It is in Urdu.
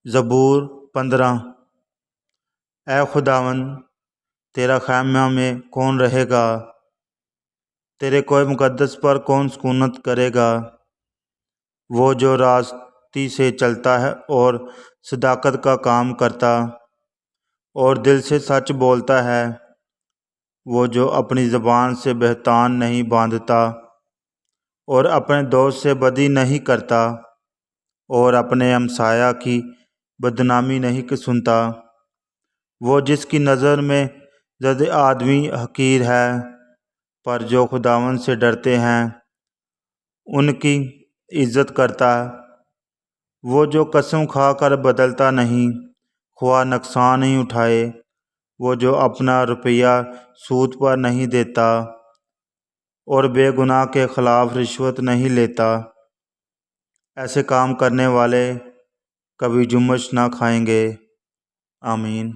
زبور 15۔ اے خداوند، تیرا خیمہ میں کون رہے گا؟ تیرے کوہ مقدس پر کون سکونت کرے گا؟ وہ جو راستی سے چلتا ہے اور صداقت کا کام کرتا اور دل سے سچ بولتا ہے، وہ جو اپنی زبان سے بہتان نہیں باندھتا اور اپنے دوست سے بدی نہیں کرتا اور اپنے ہمسایہ کی بدنامی نہیں سنتا، وہ جس کی نظر میں زد آدمی حقیر ہے، پر جو خداوند سے ڈرتے ہیں ان کی عزت کرتا ہے۔ وہ جو قسم کھا کر بدلتا نہیں، خواہ نقصان ہی اٹھائے، وہ جو اپنا روپیہ سود پر نہیں دیتا اور بے گناہ کے خلاف رشوت نہیں لیتا، ایسے کام کرنے والے کبھی جمش نہ کھائیں گے۔ آمین۔